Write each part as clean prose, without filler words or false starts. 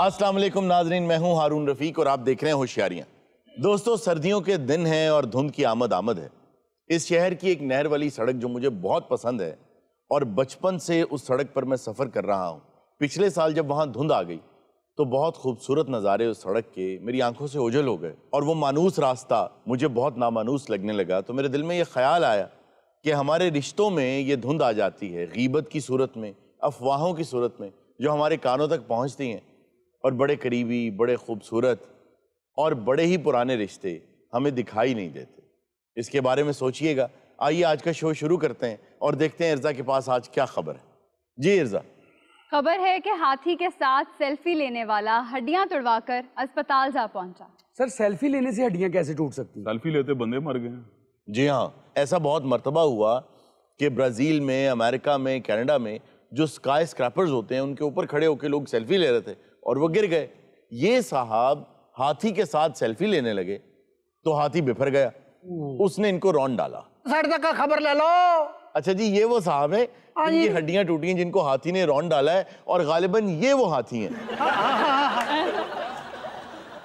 अस्सलाम वालेकुम नाजरीन, मैं हूं हारून रफीक और आप देख रहे हैं होशियारियां। दोस्तों, सर्दियों के दिन हैं और धुंध की आमद है। इस शहर की एक नहर वाली सड़क जो मुझे बहुत पसंद है और बचपन से उस सड़क पर मैं सफ़र कर रहा हूं। पिछले साल जब वहां धुंध आ गई तो बहुत खूबसूरत नज़ारे उस सड़क के मेरी आंखों से ओझल हो गए और वो मानूस रास्ता मुझे बहुत नामानूस लगने लगा। तो मेरे दिल में ये ख्याल आया कि हमारे रिश्तों में ये धुंध आ जाती है, गीबत की सूरत में, अफवाहों की सूरत में, जो हमारे कानों तक पहुंचती हैं और बड़े करीबी, बड़े खूबसूरत और बड़े ही पुराने रिश्ते हमें दिखाई नहीं देते। इसके बारे में सोचिएगा। आइए आज का शो शुरू करते हैं और देखते हैं इर्जा के पास आज क्या खबर है। जी इर्जा। खबर है कि हाथी के साथ सेल्फी लेने वाला हड्डियां तुड़वाकर अस्पताल जा पहुंचा। सर, सेल्फी लेने से हड्डियां कैसे टूट सकती हैं? सेल्फी लेते बंदे मर गए। जी हाँ, ऐसा बहुत मर्तबा हुआ कि ब्राज़ील में, अमेरिका में, कनाडा में जो स्काई स्क्रैपर्स होते हैं उनके ऊपर खड़े होकर लोग सेल्फी ले रहे थे और वो गिर गए। ये साहब हाथी के साथ सेल्फी लेने लगे तो हाथी बिफर गया, उसने इनको रौंद डाला। सर तक का खबर ले लो। अच्छा जी, ये वो साहब है जिनकी हड्डियां टूटी हैं, जिनको हाथी ने रौंद डाला है और गालिबन ये वो हाथी हैं।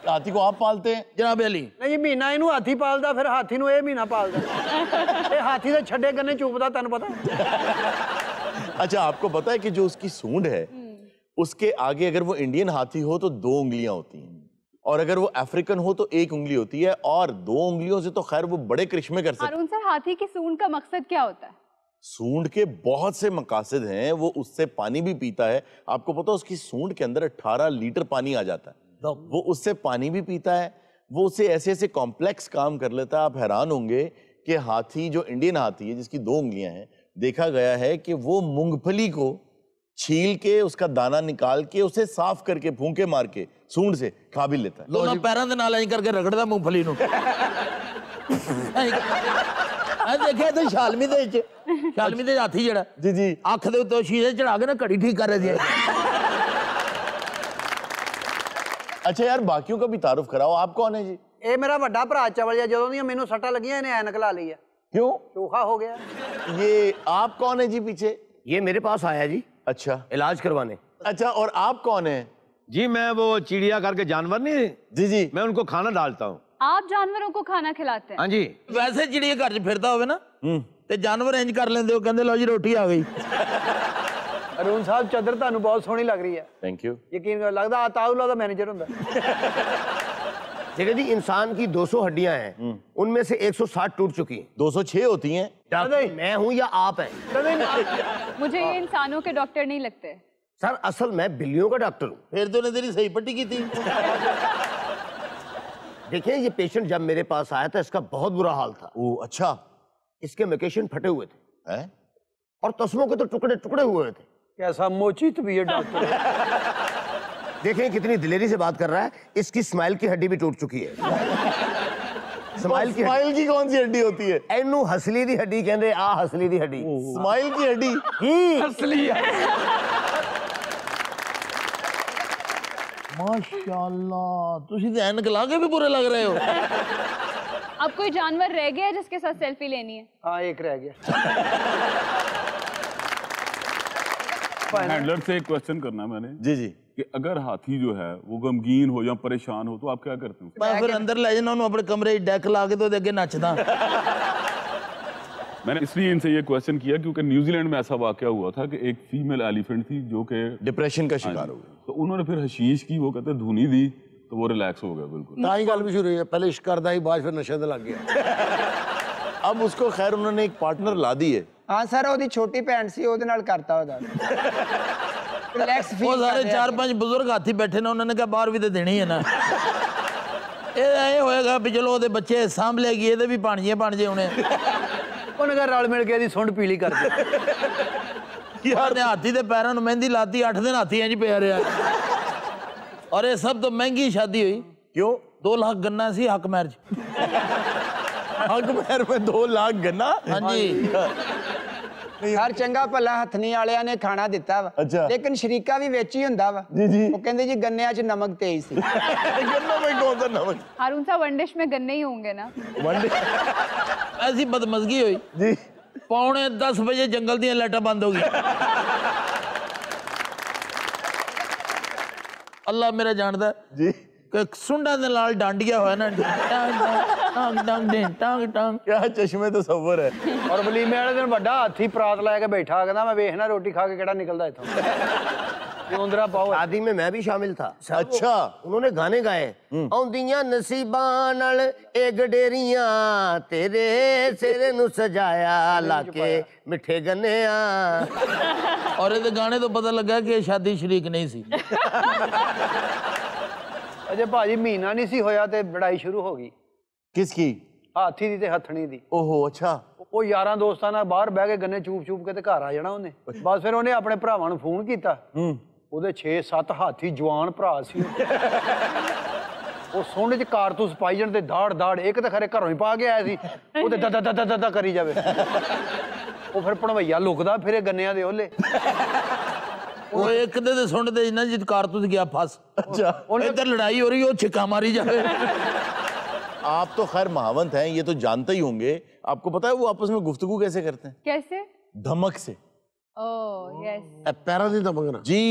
हाथी को आप पालते हैं जनाब अली? नहीं, महीना इनू हाथी पालदा, फिर हाथी नु ए महीना पालदा। ए हाथी दे छड्डे कन्ने चुपदा, तन्नू पता? अच्छा, आपको पता है कि जो उसकी सूंड है उसके आगे अगर वो इंडियन हाथी हो तो 2 उंगलियां होती हैं और अगर वो अफ्रीकन हो तो 1 उंगली होती है और 2 उंगलियों से तो खैर वो बड़े करिश्मे कर सकते हैं। हारून सर, हाथी की सूंड का मकसद क्या होता है? सूंड के बहुत से मकासद हैं। वो उससे पानी भी पीता है। आपको पता है उसकी सूंड के अंदर 18 लीटर पानी आ जाता है। वो उससे पानी भी पीता है, वो उससे ऐसे ऐसे कॉम्प्लेक्स काम कर लेता है। आप हैरान होंगे कि हाथी, जो इंडियन हाथी है जिसकी 2 उंगलियां हैं, देखा गया है कि वो मूंगफली को छील के उसका दाना निकाल के उसे साफ करके फूंके मार के सूंड से खा भी लेता है। लो ना पैरों के नाल ऐ करके रगड़दा मूंगफली नु। मैं देखिया तो शालमी दे हाथी जड़ा जी जी अख दे उत्ते शीशे चढ़ा के ना घड़ी ठीक कर रहे थे। अच्छा यार, बाकियों का भी तारुफ कराओ। आप कौन है जी? ए मेरा वड्डा भरा चवल जा, जदों दी मैनू सट्टा लगियां इहने ऐनक ला ली है। क्यों? चोखा हो गया। ये आप कौन है जी पीछे? ये मेरे पास आया जी अच्छा, इलाज करवाने। अच्छा, और आप कौन है? जी मैं वो चिड़िया करके जानवर नहीं, जी जी, मैं उनको खाना डालता हूँ। आप जानवरों को खाना खिलाते हैं? हाँ जी। वैसे चिड़िया घर च फिरदा होवे ना ते जानवर इंज कर लेंदे हो, कहंदे लो जी रोटी आ गई। अरुण साहब, चादर तानू बहुत सोहनी लग रही है। Thank you. यकीन कर, लगदा आताउल्ला दा मैनेजर हुंदा। देखिए जी, इंसान की 200 हड्डियां हैं, उनमें से 160 टूट चुकी हैं। 206 होती हैं। डॉक्टर मैं हूँ या आप हैं? मुझे ये इंसानों के डॉक्टर नहीं लगते। सर असल मैं बिल्लियों का डॉक्टर हूँ। फिर तो ने तेरी सही पट्टी की थी। देखिए, ये पेशेंट जब मेरे पास आया था इसका बहुत बुरा हाल था। ओ अच्छा। इसके मेकेशन फटे हुए थे है? और तस्मों के तो टुकड़े टुकड़े हुए थे। कैसा मोची तबीयत डॉक्टर। देखिए कितनी दिलेरी से बात कर रहा है। इसकी स्माइल की हड्डी भी टूट चुकी है। स्माइल की कौन सी हड्डी होती है? एनू हसली दी हड्डी कहते, आ हसली दी हड्डी। स्माइल की हड्डी असली माशाअल्लाह, तुसी ते ऐनक ला के भी बुरे लग रहे हो। अब कोई जानवर रह गया जिसके साथ सेल्फी लेनी है? हाँ, एक रह गया। हैंडलर से एक क्वेश्चन करना मैंने जी जी कि अगर हाथी जो है वो गमगीन हो या परेशान हो तो आप क्या करते हैं? मैं फिर अंदर ले जाना उन्होंने अपने कमरे डेक ला के तो अगे नचदा। मैंने इसलिए इनसे ये क्वेश्चन किया क्योंकि न्यूजीलैंड में ऐसा वाकया हुआ था कि एक फीमेल एलिफेंट थी जो कि डिप्रेशन का शिकार हो गई। तो उन्होंने फिर हशीश की, वो कहते धुनी दी तो वो रिलैक्स हो गया बिल्कुल। ताई गल भी शुरू हुई है, पहले इश्क करदा ही, बाद फिर नशे ते लग गया। अब उसको खैर उन्होंने एक पार्टनर ला दी है। हाँ सर, ओदी छोटी भैन सी, ओदे नाल करता ओदा रिलैक्स फील। वो सारे 4-5 बुजुर्ग हाथी बैठे ने, उन्होंने कहा बाहर भी तो देनी है ना। ये होएगा भी चलो ओदे बच्चे सांभ लेगी, ये भी भाणजे होने। उन्हें कहा रल मिल के दी सुंड पीली कर दे। यार ने हाथी दे पैरों में मेहंदी लाती, 8 दिन हाथी इंज पे रहा। और ये सब तो महंगी शादी हुई। क्यों? 2 लाख गन्ना सी हक मैरिज। हक मैर में 2 लाख गन्ना? हाँ जी। हर चंगा भला हथनी वालियां ने खाना दिता वा, अच्छा। लेकिन शरीका भी विच ही हुंदा वा। जी जी। वो कहंदे जी गन्नियां च नमक तेज सी। गन्नों में कौन सा नमक? हारून साहब, वनडिश में गन्ने ही होंगे ना? ऐसी बदमजगी हुई जी। 9:45 बजे जंगल दी लाइटां बंद हो गई। ਅੱਲਾ ਮੇਰਾ ਜਾਣਦਾ जी ਕਿ ਸੁੰਡਾਂ ਦੇ ਨਾਲ ਡਾਂਡੀਆਂ ਹੋਇਆ ਨਾ ਟਾਂਗ ਟਾਂਗ ਟਾਂਗ ਟਾਂਗ ਟਾਂਗ क्या चश्मे तसव्वुर है। ਔਰ ਵਲੀਮੇ ਵਾਲੇ ਦਿਨ ਵੱਡਾ ਹਾਥੀ ਪਰਾਤ ਲੈ ਕੇ ਬੈਠਾ ਕਹਿੰਦਾ ਮੈਂ ਵੇਖਣਾ ਰੋਟੀ ਖਾ ਕੇ ਕਿਹੜਾ ਨਿਕਲਦਾ ਇੱਥੋਂ ਜਿਉਂਦਰਾ ਪਾਓ शादी में मैं भी शामिल था। अच्छा उन्होंने गाने गाए औंदियां नसीबां नाल ए गडेरियां तेरे सिर नु सजाया लाके मिठे गन्नेया। ਔਰ ਇਹਦੇ ਗਾਣੇ ਤੋਂ ਪਤਾ ਲੱਗਾ ਕਿ ਇਹ ਸ਼ਾਦੀ ਸ਼ਰੀਕ ਨਹੀਂ ਸੀ। ਅਜੇ ਭਾਜੀ ਮਹੀਨਾ ਨਹੀਂ ਸੀ ਹੋਇਆ ਤੇ ਲੜਾਈ ਸ਼ੁਰੂ ਹੋ ਗਈ किसकी? ਹਾਥੀ ਦੀ ਤੇ ਹੱਥਣੀ ਦੀ। ओहो अच्छा ਉਹ ਯਾਰਾਂ ਦੋਸਤਾਂ ਨਾਲ ਬਾਹਰ ਬਹਿ ਕੇ ਗੰਨੇ ਚੂਪ ਚੂਪ ਕੇ ਤੇ ਘਰ ਆ ਜਾਣਾ ਉਹਨੇ। ਬਸ ਫਿਰ ਉਹਨੇ ਆਪਣੇ ਭਰਾਵਾਂ ਨੂੰ ਫੋਨ ਕੀਤਾ। ਉਹਦੇ 6-7 ਹਾਥੀ ਜਵਾਨ ਭਰਾ ਸੀ ਉਹ ਸੁੰਡ 'ਚ ਕਾਰਤੂਸ ਪਾਈ ਜਾਣ ਤੇ ਦਾੜ ਦਾੜ ਇੱਕ ਤਾਂ ਖਰੇ ਘਰੋਂ ਹੀ ਪਾ ਕੇ ਆਇਆ ਸੀ ਉਹਦੇ ਦਦਾ ਦਦਾ ਦਦਾ ਕਰੀ ਜਾਵੇ। ਉਹ ਫਿਰ ਭਣਵਈਆ ਲੁਕਦਾ ਫਿਰੇ ਗੰਨਿਆਂ ਦੇ ਉਹਲੇ। ਉਹ ਇੱਕ ਦੇ ਸੁੰਡ ਦੇ ਜਿੰਨਾ ਜਿੱਤ ਕਾਰਤੂਸ ਗਿਆ ਫਸ। अच्छा ਇੱਧਰ ਲੜਾਈ ਹੋ ਰਹੀ ਉਹ ਛਿੱਕਾ ਮਾਰੀ ਜਾਵੇ। आप तो खैर महावंत हैं, ये तो जानते ही होंगे। आपको पता है वो आपस में गुफ्तगू कैसे करते हैं? कैसे? धमक से। Oh yes. पैरा दी दमकना जी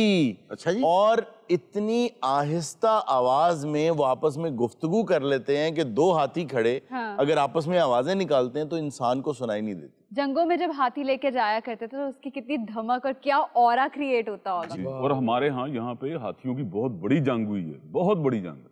अच्छा जी। और इतनी आहिस्ता आवाज में वो आपस में गुफ्तगू कर लेते हैं कि दो हाथी खड़े अगर आपस में आवाजें निकालते हैं तो इंसान को सुनाई नहीं देती। जंगों में जब हाथी लेके जाया करते थे तो उसकी कितनी धमक और क्या ऑरा क्रिएट होता होगा। जी, और हमारे यहाँ पे हाथियों की बहुत बड़ी जंग हुई है, बहुत बड़ी जंग।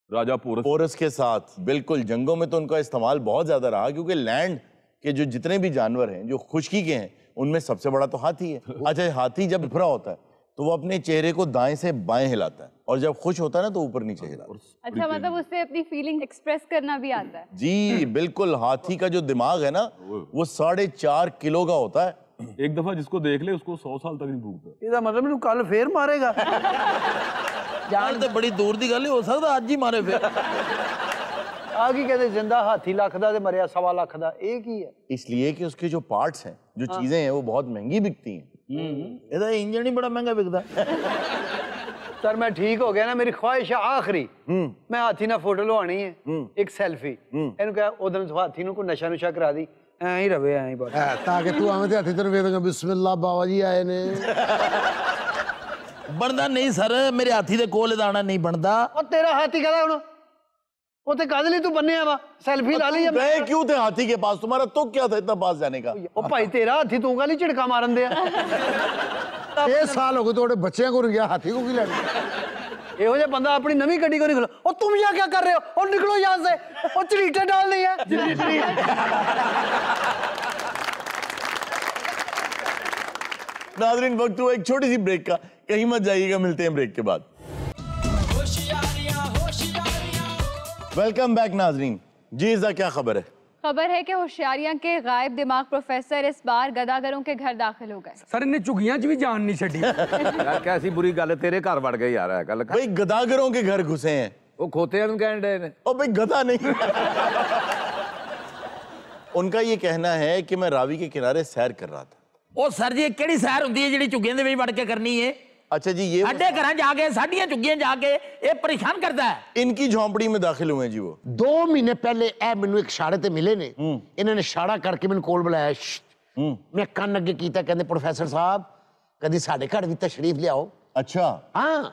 राजा पोरस के साथ बिल्कुल जंगों में तो उनका इस्तेमाल बहुत ज्यादा रहा क्योंकि लैंड के जो जितने भी जानवर हैं जो खुशकी के हैं उनमें सबसे बड़ा तो हाथी है। अच्छा हाथी जब बिफरा होता है तो वो अपने चेहरे को दाएं से बाएं हिलाता है और जब खुश होता है ना तो ऊपर नीचे हिलाता है। अच्छा मतलब उससे अपनी फीलिंग एक्सप्रेस करना भी आता है। जी बिल्कुल। हाथी का जो दिमाग है ना वो 4.5 किलो का होता है। एक दफा जिसको देख ले उसको 100 साल तक नहीं भूखता। ਇਹਦਾ ਮਤਲਬ ਮੈਨੂੰ ਕੱਲ ਫੇਰ ਮਾਰੇਗਾ। ਜਾਨ ਤੇ ਬੜੀ ਦੂਰ ਦੀ ਗੱਲ ਹੋ ਸਕਦਾ ਅੱਜ ਹੀ ਮਾਰੇ ਫਿਰ। ਆ ਕੀ ਕਹਿੰਦੇ ਜਿੰਦਾ ਹਾਥੀ ਲੱਖ ਦਾ ਤੇ ਮਰਿਆ 1.25 ਲੱਖ ਦਾ ਇਹ ਕੀ ਹੈ? इसलिए कि उसके जो पार्ट्स हैं जो चीजें हैं वो बहुत महंगी बिकती हैं। ਇਹਦਾ ਇੰਜਣ ਹੀ ਬੜਾ ਮਹਿੰਗਾ ਵਿਕਦਾ। ਸਰ ਮੈਂ ਠੀਕ ਹੋ ਗਿਆ ਨਾ ਮੇਰੀ ਖੁਆਇਸ਼ ਆ ਆਖਰੀ ਮੈਂ ਹਾਥੀ ਨਾਲ ਫੋਟੋ ਲਵਾਣੀ ਹੈ ਇੱਕ ਸੈਲਫੀ ਇਹਨੂੰ ਕਹਾਂ ਉਦੋਂ ਹਾਥੀ ਨੂੰ ਕੋਈ ਨਸ਼ਾ ਨੁਸ਼ਾ ਕਰਾ ਦੀ ਐਂ ਹੀ ਰਵੇ ਐਂ ਹੀ ਬਸ ਤਾਂ ਕਿ ਤੂੰ ਆਵੇਂ ਤੇ ਹੱਥੀ ਤੈਨੂੰ ਵੇਖੇਗਾ ਬਿਸਮਿਲ੍ਲਾ ਬਾਬਾ ਜੀ ਆਏ ਨੇ। ਬਣਦਾ ਨਹੀਂ ਸਰ ਮੇਰੇ ਹਾਥੀ ਦੇ ਕੋਲ ਦਾਣਾ ਨਹੀਂ ਬਣਦਾ। ਉਹ ਤੇਰਾ ਹਾਥੀ ਕਹਦਾ ਹੁਣ ਉਹ ਤੇ ਕਾਹਦੇ ਲਈ ਤੂੰ ਬੰਨਿਆ ਵਾ ਸੈਲਫੀ ਲਾ ਲਈ गए क्यों थे हाथी के पास? तुम्हारा तो क्या था इतना पास जाने का? ਉਹ ਭਾਈ ਤੇਰਾ ਹਾਥੀ ਤੂੰ ਕਾਹਲੀ ਝਿੜਕਾ ਮਾਰਨ ਦੇ ਆ 6 ਸਾਲ ਹੋ ਗਏ ਤੁਹਾਡੇ ਬੱਚਿਆਂ ਕੋਲ ਗਿਆ ਹਾਥੀ ਕੋ ਕੀ ਲੈਣਾ? ਇਹੋ ਜਿਹਾ ਬੰਦਾ ਆਪਣੀ ਨਵੀਂ ਗੱਡੀ ਕੋ ਨਿਕਲੋ ਉਹ ਤੁਮ ਯਹਾਂ क्या कर रहे हो और निकलो यहाँ से और चरीटे डालनी है। नाज़रीन वक्त हुआ एक छोटी सी ब्रेक का, कहीं मत जाइएगा, मिलते हैं ब्रेक के बाद। वेलकम बैक नाज़रीन। जी इज़ा क्या खबर है? खबर है कि होशियारियां के गायब दिमाग प्रोफेसर इस बार गदागरों के घर दाखिल हो गए। सर इन्हें झुगियां च भी जान नहीं छड़ी। यार कैसी बुरी गल है तेरे घर वड़ गए यार है गल भाई गदागरों के घर घुसे हैं। वो खोते हैं कहन डे ने ओ भाई गधा नहीं। उनका ये कहना है कि मैं रावी के किनारे सैर कर रहा था। ਉਹ ਸਰ ਜੀ ਕਿਹੜੀ ਸੈਰ ਹੁੰਦੀ ਹੈ ਜਿਹੜੀ ਝੁੱਗੀਆਂ ਦੇ ਵਿੱਚ ਵੜ ਕੇ ਕਰਨੀ ਹੈ? अच्छा जी ये ਸਾਡੇ ਘਰਾਂ ਜਾ ਕੇ ਸਾਡੀਆਂ ਝੁੱਗੀਆਂ ਜਾ ਕੇ ਇਹ ਪਰੇਸ਼ਾਨ ਕਰਦਾ ਹੈ। इनकी झोंपड़ी में दाखिल हुए जी वो। 2 ਮਹੀਨੇ ਪਹਿਲੇ ਇਹ ਮੈਨੂੰ ਇੱਕ ਛਾੜੇ ਤੇ ਮਿਲੇ ਨੇ। ਇਹਨਾਂ ਨੇ ਛਾੜਾ ਕਰਕੇ ਮੈਨੂੰ ਕੋਲ ਬੁਲਾਇਆ। ਮੈਂ ਕੰਨ ਅੱਗੇ ਕੀਤਾ ਕਹਿੰਦੇ ਪ੍ਰੋਫੈਸਰ ਸਾਹਿਬ ਕਦੀ ਸਾਡੇ ਘਰ ਵੀ ਤਸ਼ਰੀਫ ਲਿਆਓ। अच्छा ਹਾਂ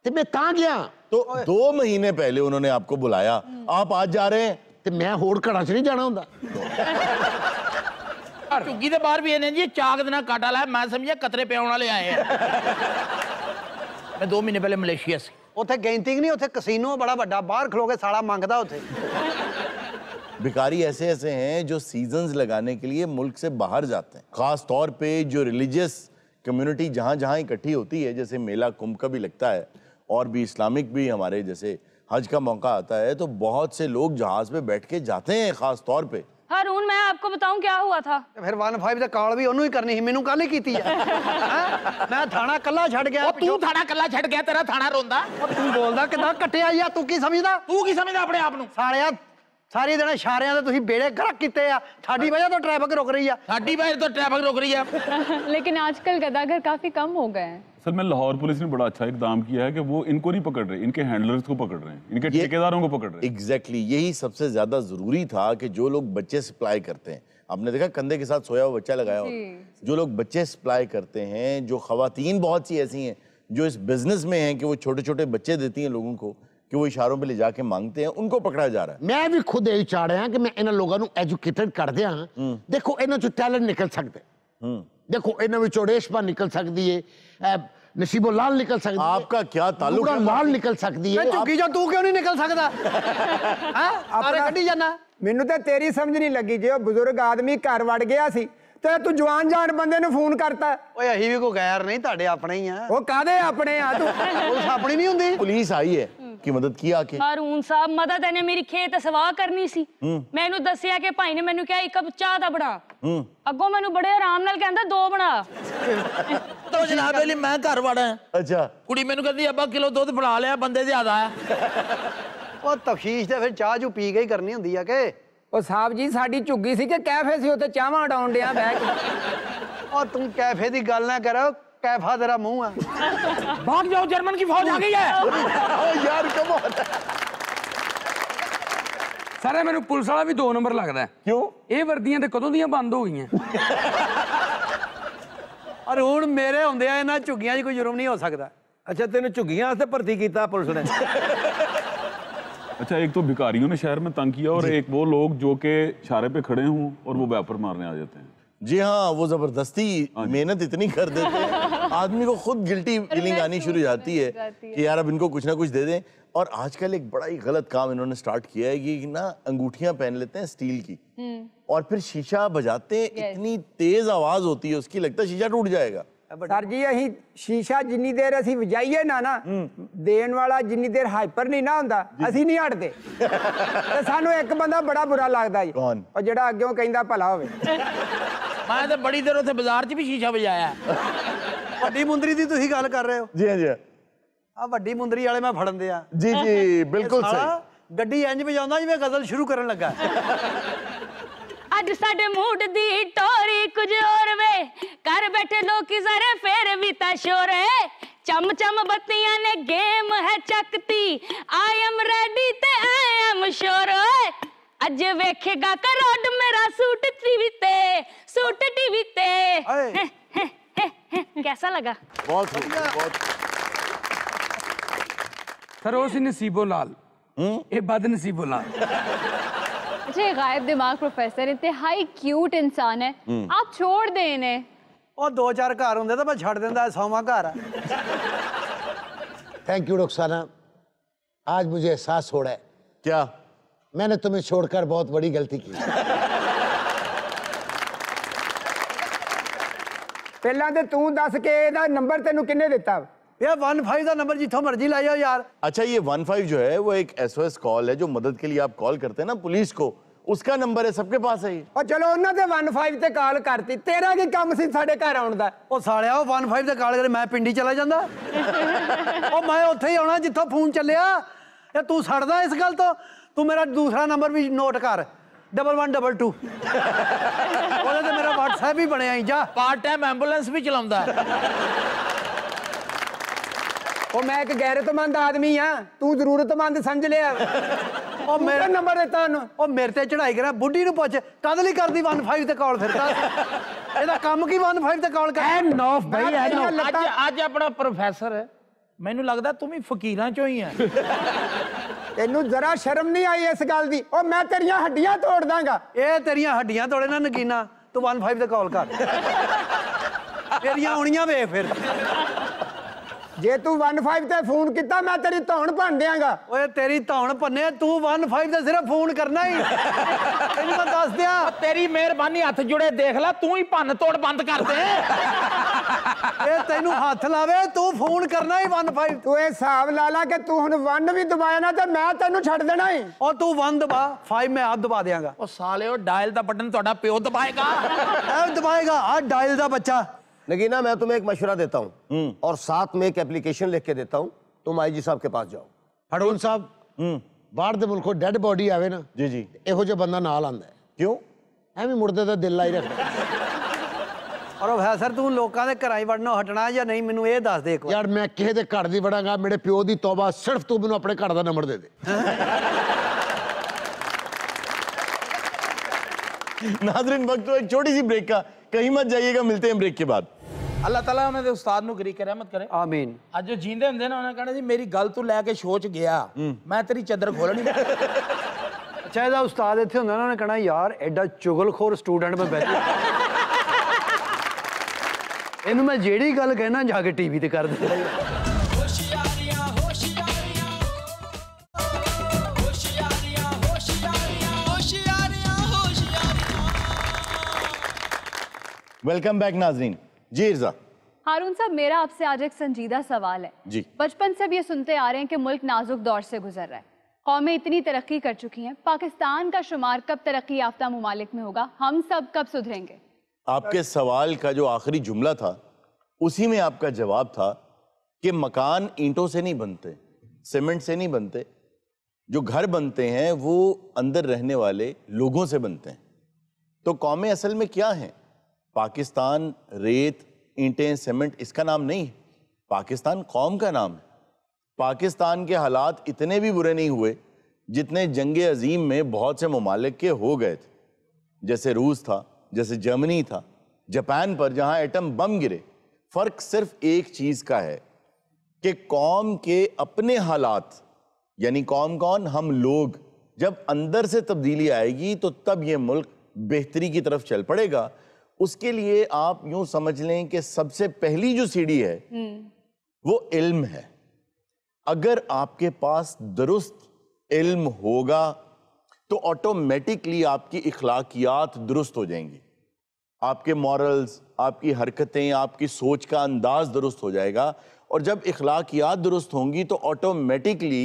ਤੇ ਮੈਂ ਤਾਂ ਗਿਆ तो 2 महीने पहले उन्होंने आपको बुलाया, आप आज जा रहे हैं? ਤੇ ਮੈਂ ਹੋਰ ਘਰਾਂ 'ਚ ਨਹੀਂ ਜਾਣਾ ਹੁੰਦਾ। ਝੁੱਗੀ ਦੇ ਬਾਹਰ ਵੀ ਇਹਨੇ ਜੀ ਚਾਕ ਦੇ ਨਾਲ ਕਾਟਾ ਲਾਇਆ ਮੈਂ ਸਮਝਿਆ ਕਤਰੇ ਪਿਆਉਣ ਵਾਲੇ ਆਏ ਆ। ਮੈਂ 2 ਮਹੀਨੇ ਪਹਿਲੇ ਮਲੇਸ਼ੀਆ ਸੀ। ਉੱਥੇ ਗੈਂਟਿੰਗ ਨਹੀਂ ਉੱਥੇ ਕਸੀਨੋ ਬੜਾ ਵੱਡਾ ਬਾਹਰ ਖਲੋ ਕੇ ਸਾਲਾ ਮੰਗਦਾ ਉੱਥੇ। भिखारी ऐसे ऐसे हैं जो सीजन्स लगाने के लिए मुल्क से बाहर जाते हैं। खास तौर पे जो रिलीजियस कम्युनिटी जहाँ जहाँ इकट्ठी होती है, जैसे मेला कुंभ का भी लगता है और भी इस्लामिक भी हमारे जैसे हज का मौका आता है, तो बहुत से लोग जहाज पे बैठ के जाते हैं खास तौर पे। हारून मैं आपको बताऊं क्या हुआ था? ਫਿਰ 15 ਦਾ ਕਾਲ ਵੀ ਉਹਨੂੰ ਹੀ ਕਰਨੀ ਸੀ ਮੈਨੂੰ ਕੱਲ ਹੀ ਕੀਤੀ ਆ। ਮੈਂ ਥਾਣਾ ਕੱਲਾ ਛੱਡ ਗਿਆ। ਉਹ ਤੂੰ ਥਾਣਾ ਕੱਲਾ ਛੱਡ ਗਿਆ ਤੇਰਾ ਥਾਣਾ ਰੋਂਦਾ। ਤੂੰ ਬੋਲਦਾ ਕਿਦਾਂ ਕੱਟਿਆ ਯਾ ਤੂੰ ਕੀ ਸਮਝਦਾ? ਤੂੰ ਕੀ ਸਮਝਦਾ ਆਪਣੇ ਆਪ ਨੂੰ? ਸਾਲਿਆ ਸਾਰੀ ਦਿਨ ਇਸ਼ਾਰਿਆਂ ਦੇ ਤੁਸੀਂ ਬੇੜੇ ਗਰਕ ਕੀਤੇ ਆ। ਸਾਡੀ ਵਜ੍ਹਾ ਤੋਂ ਟ੍ਰੈਫਿਕ ਰੁਕ ਰਹੀ ਆ। ਸਾਡੀ ਵਜ੍ਹਾ ਤੋਂ ਟ੍ਰੈਫਿਕ ਰੁਕ ਰਹੀ ਹੈ। लेकिन आजकल गदागर काफी कम हो गए हैं। सर मैं लाहौर पुलिस ने बड़ा अच्छा इकदाम किया है कि वो इनको नहीं पकड़ रहे, इनके हैंडलर्स को पकड़ रहे हैं, इनके ठेकेदारों को पकड़ रहे हैं। एग्जैक्टली यही सबसे ज्यादा जरूरी था कि जो लोग बच्चे सप्लाई करते हैं, आपने देखा कंधे के साथ सोया हुआ बच्चा लगाया हो, जो लोग बच्चे सप्लाई करते हैं, जो खवातीन बहुत सी ऐसी हैं जो इस बिजनेस में हैं कि वो छोटे छोटे बच्चे देती हैं लोगों को कि वो इशारों पे ले जाके मांगते हैं, उनको पकड़ा जा रहा है। मैं भी खुद यही चाह रहा कि मैं इन्होंने लोगों को एजुकेटेड कर दिया। देखो इन्हों चो टैलेंट निकल सकते, देखो इन्हों विचों रेशमा निकल सकती है, नसीबो लाल निकल सकती है, आपका क्या ताल्लुक है? लाल निकल सकती है। ਝੁੱਗੀ ਜਾ ਤੂੰ ਕਿਉਂ ਨਹੀਂ ਨਿਕਲ ਸਕਦਾ ਹਾਂ ਆਪਣੇ ਕੱਢੀ ਜਾਣਾ। ਮੈਨੂੰ ਤਾਂ ਤੇਰੀ ਸਮਝ ਨਹੀਂ ਲੱਗੀ, ਜੇ ਉਹ ਬਜ਼ੁਰਗ ਆਦਮੀ ਘਰ ਵੜ ਗਿਆ ਸੀ ਤੇ ਤੂੰ ਜਵਾਨ ਜਾਨ ਬੰਦੇ ਨੂੰ ਫੋਨ ਕਰਤਾ। ਓਏ ਅਸੀਂ ਵੀ ਕੋਈ ਗੈਰ ਨਹੀਂ, ਤੁਹਾਡੇ ਆਪਣੇ ਹੀ ਆ। ਉਹ ਕਾਦੇ ਆਪਣੇ ਆ ਤੂੰ? ਪੁਲਿਸ ਆਪਣੀ ਨਹੀਂ ਹੁੰਦੀ। पुलिस आई है कि मदद की आके। ਹਾਰੂਨ ਸਾਹਿਬ ਮਦਦ ਇਹਨੇ ਮੇਰੀ ਖੇਤ ਸਵਾਹ ਕਰਨੀ ਸੀ। ਮੈਨੂੰ ਦੱਸਿਆ ਕਿ ਭਾਈ ਨੇ ਮੈਨੂੰ ਕਿਹਾ ਇੱਕ ਕੱਪ ਚਾਹ ਦਾ ਬਣਾ, ਅੱਗੋਂ ਮੈਨੂੰ ਬੜੇ ਆਰਾਮ ਨਾਲ ਕਹਿੰਦਾ 2 ਬਣਾ। तो जनाब अली मैं घर वड़ा अच्छा, कुड़ी मैनू कहती अब्बा किलो दूध फड़ा लिया, बंदे ज्यादा है। ਉਹ ਤਫਸ਼ੀਸ਼ ਤੇ ਫਿਰ ਚਾਹ ਜੂ ਪੀ ਕੇ ਹੀ ਕਰਨੀ ਹੁੰਦੀ ਆ ਕਿ ਉਹ ਸਾਹਿਬ ਜੀ ਸਾਡੀ ਝੁੱਗੀ ਸੀ ਕਿ ਕੈਫੇ ਸੀ, ਉੱਥੇ ਚਾਹਾਂ ਉਡਾਉਣ ਡਿਆ ਬਹਿ ਕੇ। ਉਹ ਤੂੰ ਕੈਫੇ ਦੀ ਗੱਲ ਨਾ ਕਰ, कैफा तेरा मुंह है। भाग जाओ, जर्मन की फौज आ गई है। यार कम ऑन। ਸਰ ਇਹ ਮੈਨੂੰ ਪੁਲਿਸ ਵਾਲਾ ਵੀ 2 ਨੰਬਰ ਲੱਗਦਾ ਹੈ। क्यों? ਇਹ ਵਰਦੀਆਂ ਤੇ ਕਦੋਂ ਦੀਆਂ ਬੰਦ ਹੋ ਗਈਆਂ? और हुण मेरे हुंदे आ इन्हां झुग्गियां 'ਚ कोई जुर्म नहीं हो सकता। अच्छा तेन झुग्गियां वास्ते भर्ती कीता पुलिस ने? अच्छा, एक तो भिखारियों ने शहर में तंग किया और एक वो लोग जो कि इशारे पे खड़े हों और वो व्यापार मारने आ जाते हैं। जी हाँ, वो जबरदस्ती मेहनत इतनी कर देते हैं, आदमी को खुद गिल्टी फीलिंग आनी शुरू हो जाती है कि यार अब इनको कुछ ना कुछ दे दें। और आजकल एक बड़ा ही गलत काम इन्होंने स्टार्ट किया है कि ना अंगूठियां पहन लेते हैं स्टील की और फिर शीशा बजाते हैं, इतनी तेज आवाज होती है उसकी, लगता है शीशा टूट जाएगा। सर जी अही शीशा जिन्नी देर असी वजाइए ना देन वाला जिन्नी देर हाइपर नहीं ना हुंदा असी नहीं हटदे। ते सानू एक बंदा बड़ा बुरा लगदा जी, कौन? और जेड़ा अग्गों कहंदा भला होवे। मैं तो बड़ी देर उत्थे बाजार च भी शीशा बजाया। ਵੱਡੀ ਮੁੰਦਰੀ ਦੀ ਤੁਸੀਂ ਗੱਲ ਕਰ ਰਹੇ ਹੋ? जी हाँ, जी हाँ। ਆ ਵੱਡੀ ਮੁੰਦਰੀ ਵਾਲੇ ਮੈਂ ਫੜਨ ਦੇ ਆ। जी जी बिल्कुल ਸਾਲਾ सही। ਗੱਡੀ ਇੰਜ ਵਜਾਉਂਦਾ ਜਿਵੇਂ ਗਜ਼ਲ ਸ਼ੁਰੂ ਕਰਨ ਲੱਗਾ। ਅੱਜ ਸਾਡੇ ਮੂਡ ਦੀ ਟੋਰੀ ਕੁਝ ਹੋਰ ਵੇ, ਘਰ ਬੈਠੇ ਲੋਕੀ ਜ਼ਰੇ ਫੇਰ ਵੀ ਤਾਂ ਸ਼ੋਰ ਹੈ। ਚਮ ਚਮ ਬੱਤੀਆਂ ਨੇ ਗੇਮ ਹੈ ਚੱਕਤੀ, ਆਈ ਐਮ ਰੈਡੀ ਤੇ ਆਈ ਐਮ ਸ਼ੋਰ। ਅੱਜ ਵੇਖੇਗਾ ਕਰੋੜ ਮੇਰਾ सूट टीवी ते। कैसा लगा? बहुत खूब, बहुत। सर वो सी नसीबो लाल, ये बद नसीबो लाल। अच्छा, ये गायब दिमाग प्रोफेसर इंतहाई क्यूट इंसान है, आप छोड़ दें इन्हें। ਉਹ 2-4 ਘਰ ਹੁੰਦੇ ਤਾਂ ਮੈਂ ਛੱਡ ਦਿੰਦਾ, 100ਵਾਂ ਘਰ ਆ। थैंक यू रुखसाना, आज मुझे एहसास हो रहा है क्या? मैंने तुम्हें छोड़कर बहुत बड़ी गलती की। ਪਹਿਲਾਂ ਤੇ ਤੂੰ ਦੱਸ ਕੇ ਇਹਦਾ ਨੰਬਰ ਤੈਨੂੰ ਕਿੰਨੇ ਦਿੱਤਾ? ਇਹ 15 ਦਾ ਨੰਬਰ ਜਿੱਥੋਂ ਮਰਜ਼ੀ ਲਾ ਜਾਓ ਯਾਰ। अच्छा, ये 15 जो है वो एक SOS कॉल है जो मदद के लिए आप कॉल करते हैं ना पुलिस को, उसका नंबर है, सबके पास है ये। ਉਹ ਚਲੋ ਉਹਨਾਂ ਤੇ 15 ਤੇ ਕਾਲ ਕਰਤੀ, ਤੇਰਾ ਕੀ ਕੰਮ ਸੀ ਸਾਡੇ ਘਰ ਆਉਣ ਦਾ? ਉਹ ਸਾਲਿਆ ਉਹ 15 ਤੇ ਕਾਲ ਕਰੇ ਮੈਂ ਪਿੰਡੀ ਚਲਾ ਜਾਂਦਾ। ਉਹ ਮੈਂ ਉੱਥੇ ਹੀ ਆਉਣਾ ਜਿੱਥੋਂ ਫੋਨ ਚੱਲਿਆ। ਇਹ ਤੂੰ ਛੱਡਦਾ ਇਸ ਗੱਲ ਤੋਂ? ਤੂੰ ਮੇਰਾ ਦੂਸਰਾ ਨੰਬਰ ਵੀ ਨੋਟ ਕਰ, 1122। ਉਹਦੇ ਤੇ ਮੇਰਾ WhatsApp ਵੀ ਬਣਿਆ ਹੀ ਜਾ। पार्ट टाइम एंबुलेंस भी चलाਉਂਦਾ है। ਉਹ ਮੈਂ ਇੱਕ ਗੈਰਤਮੰਦ ਆਦਮੀ ਆ, ਤੂੰ ਜ਼ਰੂਰਤਮੰਦ ਸਮਝ ਲਿਆ। ਉਹ ਮੇਰਾ ਨੰਬਰ ਦਿੱਤਾ ਉਹਨੂੰ। ਉਹ ਮੇਰੇ ਤੇ ਚੜਾਈ ਕਰਾ, ਬੁੱਢੀ ਨੂੰ ਪੁੱਛ ਕਦ ਲਈ ਕਰਦੀ 15 ਤੇ ਕਾਲ ਫਿਰਦਾ। ਇਹਦਾ ਕੰਮ ਕੀ 15 ਤੇ ਕਾਲ ਕਰ? एन ऑफ भाई एन ऑफ। आज अपना प्रोफेसर है, ਮੈਨੂੰ ਲੱਗਦਾ ਤੂੰ ਵੀ ਫਕੀਰਾਂ ਚੋਂ ਹੀ ਹੈ। ਤੈਨੂੰ ਜ਼ਰਾ ਸ਼ਰਮ ਨਹੀਂ ਆਈ ਇਸ ਗੱਲ ਦੀ? ਉਹ ਮੈਂ ਤੇਰੀਆਂ ਹੱਡੀਆਂ ਤੋੜ ਦਾਂਗਾ। ਇਹ ਤੇਰੀਆਂ ਹੱਡੀਆਂ ਤੋੜੇ ਨਾ ਨਗੀਨਾ, ਤੂੰ 15 ਤੇ ਕਾਲ ਕਰ। ਤੇਰੀਆਂ ਆਉਣੀਆਂ ਵੇਖ ਫਿਰ। ਜੇ ਤੂੰ 15 ਤੇ ਫੋਨ ਕੀਤਾ ਮੈਂ ਤੇਰੀ ਧੌਣ ਭੰਨ ਦਿਆਂਗਾ। ਓਏ ਤੇਰੀ ਧੌਣ ਭੰਨੇ, ਤੂੰ 15 ਤੇ ਸਿਰਫ ਫੋਨ ਕਰਨਾ ਹੀ। ਤੈਨੂੰ ਮੈਂ ਦੱਸ ਦਿਆਂ, ਤੇਰੀ ਮਿਹਰਬਾਨੀ, ਹੱਥ ਜੁੜੇ ਦੇਖ ਲੈ, ਤੂੰ ਹੀ ਭੰਨ ਤੋੜ ਬੰਦ ਕਰ ਦੇ। ਇਹ ਤੈਨੂੰ ਹੱਥ ਲਾਵੇ, ਤੂੰ ਫੋਨ ਕਰਨਾ ਹੀ 15। ਤੂੰ ਇਹ ਹਿਸਾਬ ਲਾ ਲਾ ਕਿ ਤੂੰ ਹੁਣ 1 ਵੀ ਦਬਾਇਆ ਨਾ ਤੇ ਮੈਂ ਤੈਨੂੰ ਛੱਡ ਦੇਣਾ ਹੀ। ਉਹ ਤੂੰ 1 ਦਬਾ, 5 ਮੈਂ ਆਪ ਦਬਾ ਦਿਆਂਗਾ। ਉਹ ਸਾਲਿਓ ਡਾਇਲ ਦਾ ਬਟਨ ਤੁਹਾਡਾ ਪਿਓ ਦਬਾਏਗਾ। ਇਹ ਦਬਾਏਗਾ ਆ ਡਾਇਲ ਦਾ ਬੱਚਾ। नगीना, मैं तुम्हें एक मशवरा देता हूँ और साथ में एक एप्लीकेशन लिख के देता हूँ, तुम IG साहब के पास जाओ। हड़ून साहब, बाहर दे मुल्कों डेड बॉडी आवे ना जी जी, ਇਹੋ ਜਿਹਾ ਬੰਦਾ ਨਾਲ ਆਂਦਾ ਹੈ। क्यों? ਐਵੇਂ ਮੁਰਦੇ ਦਾ ਦਿਲ ਲਾਈ ਰੱਖਦਾ। ਔਰ ਪ੍ਰੋਫੈਸਰ ਤੂੰ ਲੋਕਾਂ ਦੇ ਘਰਾਂ 'ਚ ਵੜਨੋਂ ਹਟਣਾ ਜਾਂ ਨਹੀਂ, ਮੈਨੂੰ ਇਹ ਦੱਸ ਦੇ ਇੱਕ ਵਾਰ। ਯਾਰ ਮੈਂ ਕਿਸੇ ਦੇ ਘਰ ਦੀ ਵੜਾਂਗਾ, ਮੇਰੇ ਪਿਓ ਦੀ ਤੌਬਾ, ਸਿਰਫ ਤੂੰ ਮੈਨੂੰ ਆਪਣੇ ਘਰ ਦਾ ਨੰਬਰ ਦੇ ਦੇ। नाज़रीन, वक्त तो एक छोटी सी ब्रेक का, कहीं मत जाइएगा, मिलते हैं ब्रेक के बाद। ਅੱਲਾਹ ਤਾਲਾ ਉਹਨਾਂ ਦੇ ਉਸਤਾਦ ਨੂੰ ਗਰੀਕ ਰਹਿਮਤ ਕਰੇ ਆਮੀਨ। ਅੱਜ ਜੋ ਜੀਂਦੇ ਹੁੰਦੇ ਨੇ ਉਹਨਾਂ ਕਹਿਣਾ ਜੀ ਮੇਰੀ ਗੱਲ ਤੂੰ ਲੈ ਕੇ ਸੋਚ ਗਿਆ ਮੈਂ ਤੇਰੀ ਚੱਦਰ ਖੋਲਣੀ। ਅੱਛਾ ਇਹਦਾ ਉਸਤਾਦ ਇੱਥੇ ਹੁੰਦਾ ਨਾ ਉਹਨੇ ਕਹਿਣਾ ਯਾਰ ਐਡਾ ਚੁਗਲਖੋਰ ਸਟੂਡੈਂਟ ਮੈਂ ਬੈਠਾ ਇਹਨੂੰ ਮੈਂ ਜਿਹੜੀ ਗੱਲ ਕਹਿਣਾ ਜਾ ਕੇ ਟੀਵੀ ਤੇ ਕਰ ਦਿੰਦਾ। वेलकम बैक नाजरीन। जी इर्जा। हारून साहब, मेरा आपसे आज एक संजीदा सवाल है। जी। बचपन से अब ये सुनते आ रहे हैं कि मुल्क नाजुक दौर से गुजर रहा है, कौमें इतनी तरक्की कर चुकी हैं, पाकिस्तान का शुमार कब तरक्की याफ्ता मुमालिक में होगा, हम सब कब सुधरेंगे? आपके सवाल का जो आखिरी जुमला था उसी में आपका जवाब था कि मकान ईंटों से नहीं बनते, सीमेंट से नहीं बनते, जो घर बनते हैं वो अंदर रहने वाले लोगों से बनते हैं। तो कौमें असल में क्या हैं? पाकिस्तान रेत, ईंटें, सीमेंट इसका नाम नहीं है, पाकिस्तान कौम का नाम है। पाकिस्तान के हालात इतने भी बुरे नहीं हुए जितने जंग अजीम में बहुत से ममालिक के हो गए थे, जैसे रूस था, जैसे जर्मनी था, जापान पर जहां एटम बम गिरे। फर्क सिर्फ एक चीज का है कि कौम के अपने हालात, यानी कौम कौन, हम लोग, जब अंदर से तब्दीली आएगी तो तब ये मुल्क बेहतरी की तरफ चल पड़ेगा। उसके लिए आप यूं समझ लें कि सबसे पहली जो सीढ़ी है वो इल्म है। अगर आपके पास दुरुस्त इल्म होगा तो ऑटोमेटिकली आपकी इखलाकियात दुरुस्त हो जाएंगी, आपके मॉरल्स, आपकी हरकतें, आपकी सोच का अंदाज दुरुस्त हो जाएगा। और जब इखलाकियात दुरुस्त होंगी तो ऑटोमेटिकली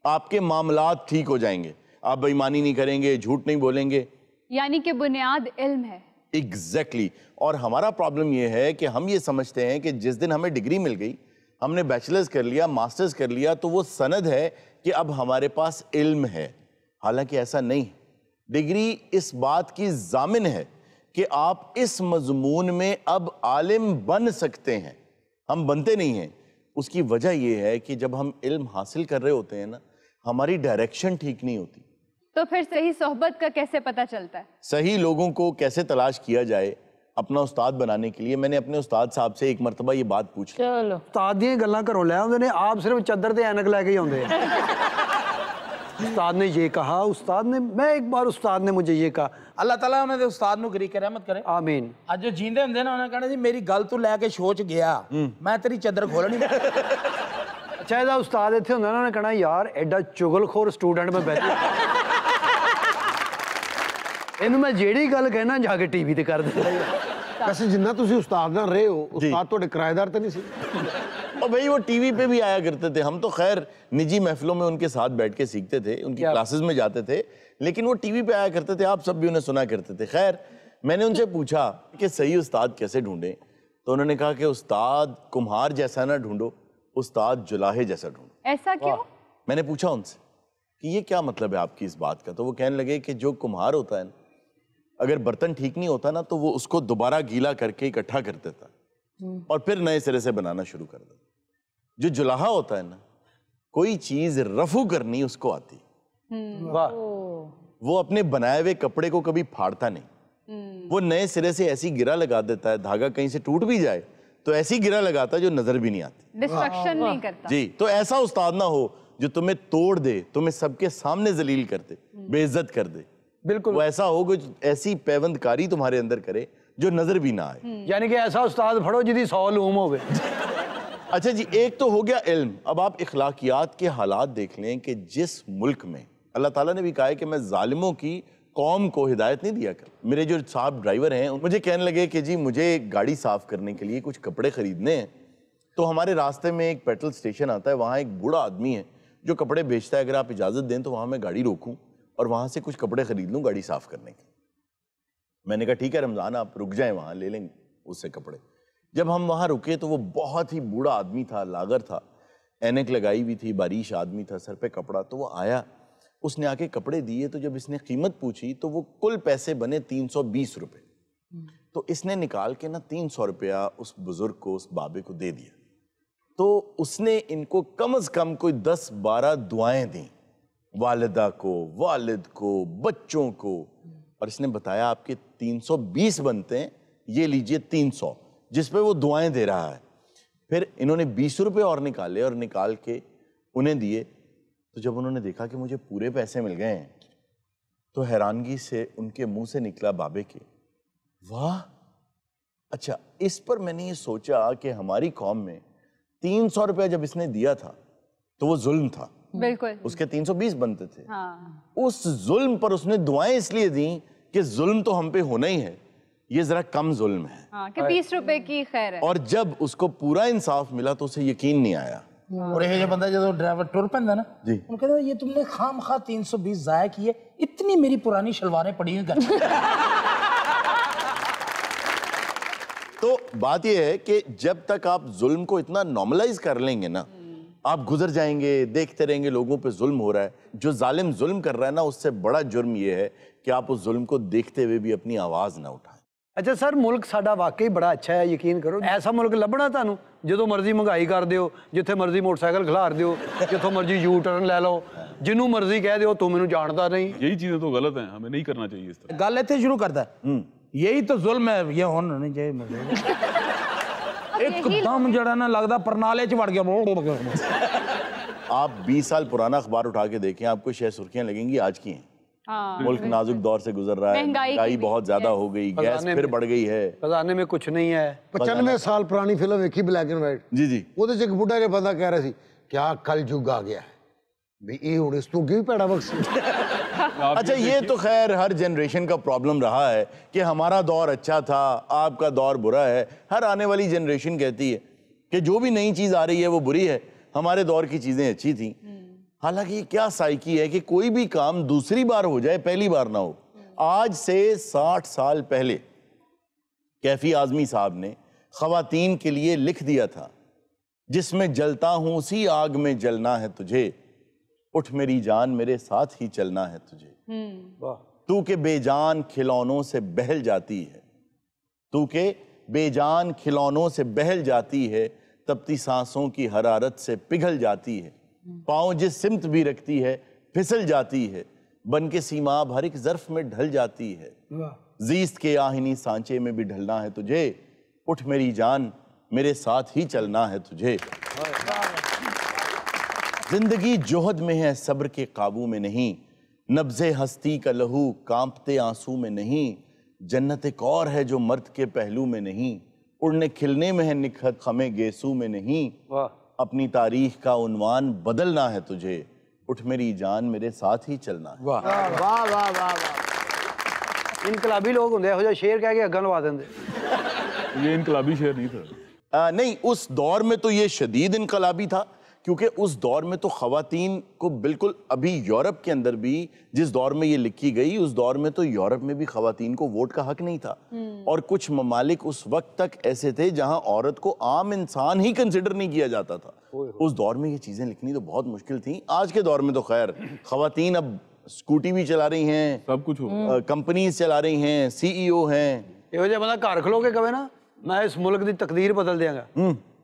आपके मामलात ठीक हो जाएंगे, आप बेईमानी नहीं करेंगे, झूठ नहीं बोलेंगे। यानी कि बुनियाद इल्म है। एग्जैक्टली। और हमारा प्रॉब्लम यह है कि हम ये समझते हैं कि जिस दिन हमें डिग्री मिल गई, हमने बैचलर्स कर लिया, मास्टर्स कर लिया, तो वो सनद है कि अब हमारे पास इल्म है। हालांकि ऐसा नहीं। डिग्री इस बात की जामिन है कि आप इस मजमून में अब आलिम बन सकते हैं, हम बनते नहीं हैं। उसकी वजह यह है कि जब हम इल्म हासिल कर रहे होते हैं ना, हमारी डायरेक्शन ठीक नहीं होती। तो फिर सही सोहबत का कैसे पता चलता है? सही लोगों को कैसे तलाश किया जाए अपना उस्ताद बनाने के लिए? मैंने अपने उस्ताद साहब से एक मरतबा ये बात पूछी। चलो उस्ताद ਦੀਆਂ ਗੱਲਾਂ ਘਰੋਂ ਲੈ ਆਉਂਦੇ ਨੇ, ਆਪ ਸਿਰਫ ਚੱਦਰ ਤੇ ਐਨਕ ਲੈ ਕੇ ਹੀ ਆਉਂਦੇ ਆ। उस्ताद ने ये कहा, उस्ताद ने, मैं एक बार उस्ताद ने मुझे ये कहा। ਅੱਲਾਹ ਤਾਲਾ ਉਹਨਾਂ ਦੇ ਉਸਤਾਦ ਨੂੰ ਗਰੀਕ ਰਹਿਮਤ ਕਰੇ ਆਮੀਨ। ਅੱਜ ਜੋ ਜੀਂਦੇ ਹੁੰਦੇ ਨੇ ਉਹਨਾਂ ਕਹਿਣਾ ਜੀ ਮੇਰੀ ਗੱਲ ਤੂੰ ਲੈ ਕੇ ਸੋਚ ਗਿਆ ਮੈਂ ਤੇਰੀ ਚੱਦਰ ਖੋਲਣੀ। ਅੱਛਾ ਇਹਦਾ ਉਸਤਾਦ ਇੱਥੇ ਹੁੰਦਾ ਨਾ ਉਹਨੇ ਕਹਿਣਾ ਯਾਰ ਐਡਾ ਚੁਗਲਖੋਰ ਸਟੂਡੈਂਟ ਮੈਂ ਬੈਠਾ ਇਹਨੂੰ ਮੈਂ ਜਿਹੜੀ ਗੱਲ ਕਹਿਣਾ ਜਾ ਕੇ ਟੀਵੀ ਤੇ ਕਰ ਦਿੰਦਾ। वैसे जिन्ना तुसी उस्ताद ना रहे हो, उस्ताद तोड़े किराएदार तो नहीं सी? और भाई वो टीवी पे भी आया करते थे, हम तो खैर निजी महफिलों में उनके साथ बैठ के सीखते थे, उनकी क्लासेस में जाते थे, लेकिन वो टीवी पे आया करते थे, आप सब भी उन्हें सुना करते थे। खैर मैंने उनसे पूछा कि सही उस्ताद कैसे ढूंढें, तो उन्होंने कहा कि उस्ताद कुम्हार जैसा ना ढूंढो, उस्ताद जुलाहे जैसा ढूंढो। ऐसा क्यों? मैंने पूछा उनसे कि ये क्या मतलब है आपकी इस बात का, तो वो कहने लगे कि जो कुम्हार होता है ना, अगर बर्तन ठीक नहीं होता ना तो वो उसको दोबारा गीला करके इकट्ठा कर देता और फिर नए सिरे से बनाना शुरू कर देता। जो जुलाहा होता है ना, कोई चीज रफू करनी उसको आती, वाह, वो अपने बनाए हुए कपड़े को कभी फाड़ता नहीं, वो नए सिरे से ऐसी गिरा लगा देता है, धागा कहीं से टूट भी जाए तो ऐसी गिरा लगाता है जो नजर भी नहीं आती, डिस्ट्रक्शन नहीं करता। जी। तो ऐसा उस्ताद ना हो जो तुम्हें तोड़ दे, तुम्हें सबके सामने जलील कर दे, बेइज्जत कर दे। बिल्कुल। वो ऐसा हो कि ऐसी पैवंदकारी तुम्हारे अंदर करे जो नजर भी ना आए। यानी कि ऐसा उस्ताद फड़ो जिदी 100 लूम होवे। अच्छा जी, एक तो हो गया इल्म। अब आप इखलाकियात के हालात देख लें कि जिस मुल्क में अल्लाह ताला ने भी कहा है कि मैं जालिमों की कौम को हिदायत नहीं दिया कर। मेरे जो साहब ड्राइवर हैं मुझे कहने लगे कि जी मुझे गाड़ी साफ करने के लिए कुछ कपड़े खरीदने हैं, तो हमारे रास्ते में एक पेट्रोल स्टेशन आता है, वहाँ एक बूढ़ा आदमी है जो कपड़े बेचता है, अगर आप इजाज़त दें तो वहाँ मैं गाड़ी रोकूँ और वहाँ से कुछ कपड़े खरीद लूँ गाड़ी साफ करने के। मैंने कहा ठीक है रमज़ान, आप रुक जाएं, वहाँ ले लेंगे उससे कपड़े। जब हम वहाँ रुके तो वो बहुत ही बूढ़ा आदमी था, लागर था, ऐनक लगाई हुई थी, बारिश आदमी था, सर पे कपड़ा। तो वो आया, उसने आके कपड़े दिए, तो जब इसने कीमत पूछी तो वो कुल पैसे बने 320 रुपये। तो इसने निकाल के ना 300 रुपया उस बुजुर्ग को, उस बाबे को दे दिया। तो उसने इनको कम से कम कोई 10-12 दुआएं दी, वालिदा को, वालिद को, बच्चों को। और इसने बताया आपके 320 बनते हैं, ये लीजिए 300, जिस पे वो दुआएं दे रहा है। फिर इन्होंने 20 रुपए और निकाले और निकाल के उन्हें दिए। तो जब उन्होंने देखा कि मुझे पूरे पैसे मिल गए हैं, तो हैरानगी से उनके मुंह से निकला बाबे के, वाह। अच्छा, इस पर मैंने ये सोचा कि हमारी कौम में 300 रुपया जब इसने दिया था तो वो जुल्म था, बिल्कुल, उसके 320 बनते थे। हाँ। उस जुल्म पर उसने दुआएं इसलिए दी कि जुल्म तो हम पे होना ही है, ये जरा कम जुल्म है। हाँ, कि 20 रुपए की खैर है। और जब उसको पूरा इंसाफ मिला तो उसे यकीन नहीं आया। और ये जो बंदा जो ड्राइवर टुर पैंदा ना जी, उन कहता ये तुमने खामखा 320 जाया किए, इतनी मेरी पुरानी शलवारें पड़ी हुई घर में। तो बात यह है कि जब तक आप जुल्म को इतना नॉर्मलाइज कर लेंगे ना, आप गुजर जाएंगे, देखते रहेंगे लोगों पे जुल्म हो रहा है। जो जालिम जुल्म कर रहा है ना, उससे बड़ा जुर्म यह है कि आप उस जुल्म को देखते हुए भी अपनी आवाज ना उठाएं। अच्छा सर, मुल्क साडा वाकई बड़ा अच्छा है, यकीन करो। ऐसा मुल्क ਲੱਭਣਾ ਤੁਹਾਨੂੰ ਜਦੋਂ ਮਰਜ਼ੀ ਮਹਿੰਗਾਈ ਕਰ ਦਿਓ, ਜਿੱਥੇ ਮਰਜ਼ੀ ਮੋਟਰਸਾਈਕਲ ਖਿਲਾਰ ਦਿਓ, ਜਿੱਥੋਂ ਮਰਜ਼ੀ ਯੂ ਟਰਨ ਲੈ ਲਓ, ਜਿਹਨੂੰ ਮਰਜ਼ੀ ਕਹਿ ਦਿਓ ਤੂੰ ਮੈਨੂੰ ਜਾਣਦਾ नहीं। यही चीजें तो गलत हैं, हमें नहीं करना चाहिए इस तरह। गल इत्थे शुरू करता है, यही तो जुल्म है, ये होना नहीं चाहिए। एकदम जड़ा ना लगदा परनाले च वड़ गया। आप 20 साल पुराना अखबार उठा के देखें, आपको शायद सुर्खियां लगेंगी आज की हैं। हाँ, मुल्क नाजुक दौर से गुजर रहा है, महंगाई बहुत ज्यादा हो गई, गैस फिर बढ़ गई है, खजाने में कुछ नहीं है। 95 साल पुरानी फिल्म देखी, ब्लैक एंड व्हाइट। जी जी, ਉਹਦੇ 'ਚ ਇੱਕ ਬੁੱਢਾ ਜਿਹਾ ਬੰਦਾ ਕਹਿ ਰਿਹਾ ਸੀ क्या कल युग आ गया है भी, ये ਹੁਣ ਇਸ ਤੋਂ ਅੱਗੇ ਵੀ ਪੈੜਾ ਵਕਤ। अच्छा, ये तो खैर हर जनरेशन का प्रॉब्लम रहा है कि हमारा दौर अच्छा था, आपका दौर बुरा है। हर आने वाली जनरेशन कहती है कि जो भी नई चीज आ रही है वो बुरी है, हमारे दौर की चीजें अच्छी थी। हालांकि क्या साइकी है कि कोई भी काम दूसरी बार हो जाए, पहली बार ना हो। आज से 60 साल पहले कैफी आजमी साहब ने खवातीन के लिए लिख दिया था, जिसमें जलता हूं उसी आग में जलना है तुझे, उठ मेरी जान मेरे साथ ही चलना है तुझे। तू के बेजान खिलौनों से बहल जाती है, तू के बेजान खिलौनों से बहल जाती है, तपती सांसों की हरारत से पिघल जाती है, पाँव जिस सिमत भी रखती है फिसल जाती है, बन के सीमाब हर एक ज़र्फ में ढल जाती है, जीस्त के आहिनी सांचे में भी ढलना है तुझे, उठ मेरी जान मेरे साथ ही चलना है तुझे। जिंदगी जोहद में है, सब्र के काबू में नहीं, नब्ज़े हस्ती का लहू कांपते आंसू में नहीं, जन्नत एक और है जो मर्द के पहलू में नहीं, उड़ने खिलने में है निखत खमे गेसू में नहीं, अपनी तारीख का उन्वान बदलना है तुझे, उठ मेरी जान मेरे साथ ही चलना है। वाह वाह वाह वाह। इनकलाबी लोग होंगे, ਇਹੋ ਜਿਹਾ शेर कह के अग्गा लवा देंगे। ये इनकलाबी शेर नहीं था। नहीं, उस दौर में तो ये शदीद इनकलाबी था, क्योंकि उस दौर में तो खवातीन को बिल्कुल, अभी यूरोप के अंदर भी जिस दौर में ये लिखी गई, उस दौर में तो यूरोप में भी खवातीन को वोट का हक नहीं था। और कुछ ममालिक उस वक्त तक ऐसे थे जहां औरत को आम इंसान ही कंसिडर नहीं किया जाता था। उस दौर में ये चीजें लिखनी तो बहुत मुश्किल थी। आज के दौर में तो खैर खवातीन अब स्कूटी भी चला रही हैं, सब कुछ हो, कंपनीज चला रही हैं, CEO हैं। ਇਹੋ ਜਿਹਾ ਬੰਦਾ ਘਰ ਖਲੋ ਕੇ ਕਵੇ ਨਾ ਮੈਂ ਇਸ ਮੁਲਕ ਦੀ ਤਕਦੀਰ ਬਦਲ ਦਿਆਂਗਾ,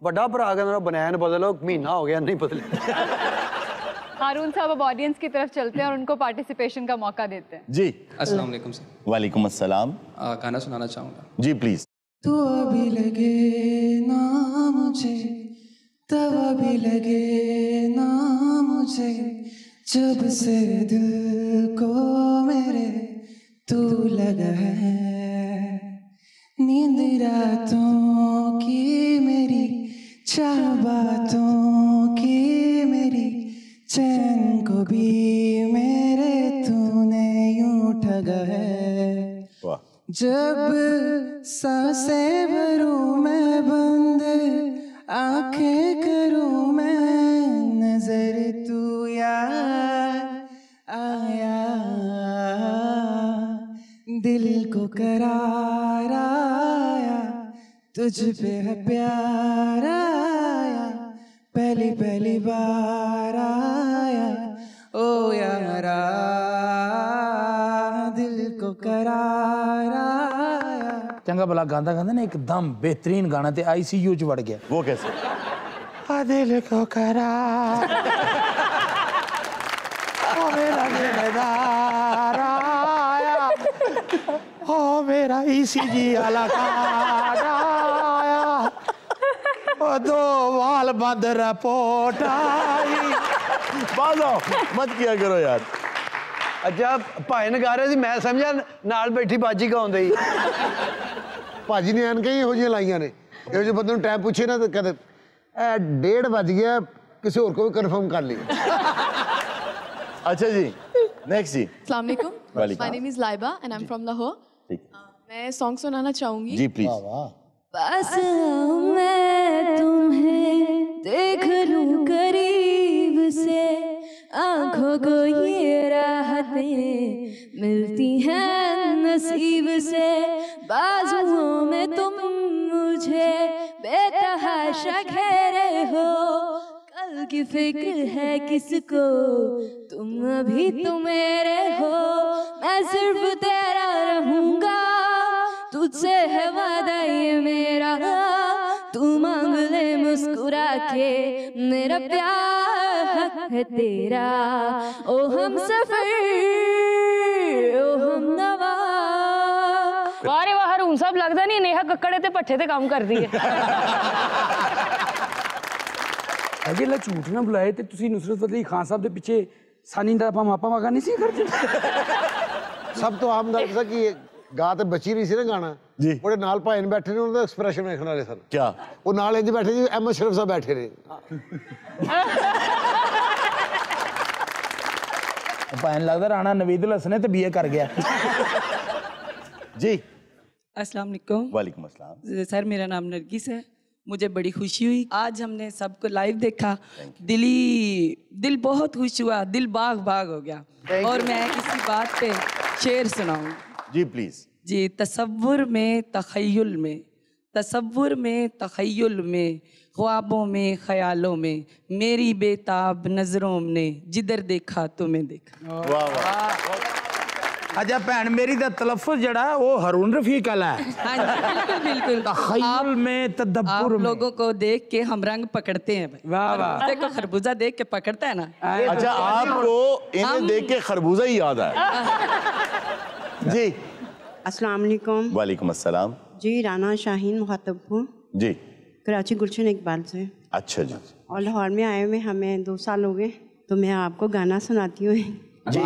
ਵੱਡਾ ਭਰਾ ਕਹਿੰਦਾ ਬਨੈਨ ਬਦਲੋ, ਮਹੀਨਾ ਹੋ ਗਿਆ नहीं बदले। हारून साहब, अब ऑडियंस की तरफ चलते हैं और उनको पार्टिसिपेशन का मौका देते हैं। जी, अस्सलाम वालेकुम सर। वालेकुम अस्सलाम। गाना सुनाना चाहूँगा। जी प्लीज। तू अभी लगे ना मुझे, तब अभी लगे ना मुझे, जब से दिल को मेरे तू लगा है, नींद रातों की मेरी, चाह बातों की मेरी, चैन को भी मेरे तूने यूं ठगा है। जब सांसें भरूं मैं बंद, आंखें करूं मैं नजर, तू याद आया, दिल को करार आया, तुझ पे है प्यार आया, पहली पहली बार आया, ओ यारा दिल को करार आया। चंगा भला गांदा गांदा ने एकदम बेहतरीन गाना ते ICU च वड़ गया। वो कैसे? दिल को करार ओ मेरा दिलदार आया, ओ मेरा ECG वाला कार्ड आया, दो वाल बंद रिपोर्ट आई। बाजो मत किया करो यार। अच्छा भाई ने गा रहे थे, मैं समझा नाल बैठी बाजी गाउंदे ही। ਭਾਜੀ ਨੇ ਐਨਕਾਂ ਹੀ ਇਹੋ ਜਿਹੀਆਂ ਲਾਈਆਂ ਨੇ, ਇਹੋ ਜਿਹੇ ਬੰਦੇ ਨੂੰ ਟਾਈਮ ਪੁੱਛੇ ਨਾ ਤਾਂ ਕਹਿੰਦੇ 1:30 ਵੱਜ ਗਿਆ, ਕਿਸੇ ਹੋਰ को भी कंफर्म कर लिया। अच्छा जी, नेक्स्ट जी। अस्सलाम वालेकुम, वालेकुम। My name is Laiba and I am from Lahore. मैं सॉन्ग सुनाना चाहूंगी। जी प्लीज। बस मैं तुम्हें देख लूं करीब से, आंखों को ये राहतें मिलती हैं नसीब से, बाजुओं में तुम मुझे बेतहाशा घेरे हो, कल की फिक्र है किसको, तुम अभी तो मेरे हो, मैं सिर्फ तेरा रहूंगा, तुझसे है वादा ये मेरा, तू मांग ले मुस्कुरा के, मेरा प्यार है तेरा, ओ हम सफर ओ हम नवा। वारे वाह हरून साहब, लगता नहीं नेहा कक्कड़े ते पट्ठे ते काम कर दी है। अजे ला झूठ ना बुलाए ते तुसी नुसरत फतेह अली खान साहब दे पिछे सानी दा मापा वागा नहीं सी करदे। सब तो आम गल था कि गा तो बची नहीं सी ना गाना जी। ਉਹਦੇ ਨਾਲ ਭਾਈ ਬੈਠੇ ਨੇ, ਉਹਨਾਂ ਦਾ ਐਕਸਪ੍ਰੈਸ਼ਨ ਵੇਖਣ ਵਾਲੇ ਸਨ। क्या? ਉਹ ਨਾਲ ਇੰਜ ਬੈਠੇ ਜੀ, ਅਹਿਮਦ ਸ਼ਰੀਫ ਸਾਹਿਬ ਬੈਠੇ ਨੇ। ਭੈਣ ਲੱਗਦਾ ਰਾਣਾ ਨਵੀਦੁਲ ਹਸਨ ਤੇ ਬੀਏ ਕਰ ਗਿਆ। जी। अस्सलाम वालेकुम। वालेकुम अस्सलाम। सर मेरा नाम नरगिस है, मुझे बड़ी खुशी हुई आज हमने सबको लाइव देखा, दिल बहुत खुश हुआ, दिल बाग बाग हो गया। और मैं इसी बात पे शेर सुनाऊं। जी प्लीज। जी, तसव्वुर में तखय्युल में, तसव्वुर में तखय्युल में, ख्वाबों में ख्यालों में, मेरी बेताब नजरों ने जिधर देखा तुम्हें देखा। वाह वाह। अच्छा भैन मेरी दा तलफ़ुज़ जड़ा वो हरून रफ़ीक वाला है। हाँ जी, बिल्कुल बिल्कुल। तख़य्युल में तदब्बुर में। लोगों को देख के हम रंग पकड़ते हैं भाई। वाह वाह। देखो खरबूजा देख के पकड़ता है ना। अच्छा आपको इन्हें देख के खरबूजा ही याद आया। जी। अस्सलाम वालेकुम। वालेकुम अस्सलाम। जी, राना शाहीन मुखातब हूँ। जी। कराची गुलशन इकबाल से। अच्छा जी। और लाहौर में आए हुए हमें 2 साल हो गए, तो मैं आपको गाना सुनाती हूँ। जी।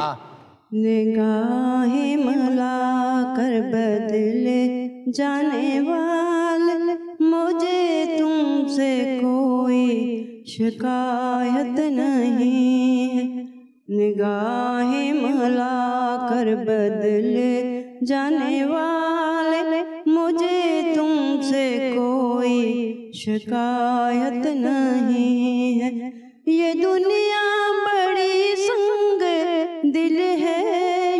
निगाहें मिला कर बदले जाने वाले, मुझे तुमसे कोई शिकायत नहीं है, निगाहें मिला कर बदले जाने वाले, मुझे तुमसे कोई शिकायत नहीं है, ये दुनिया बड़ी संग दिल है,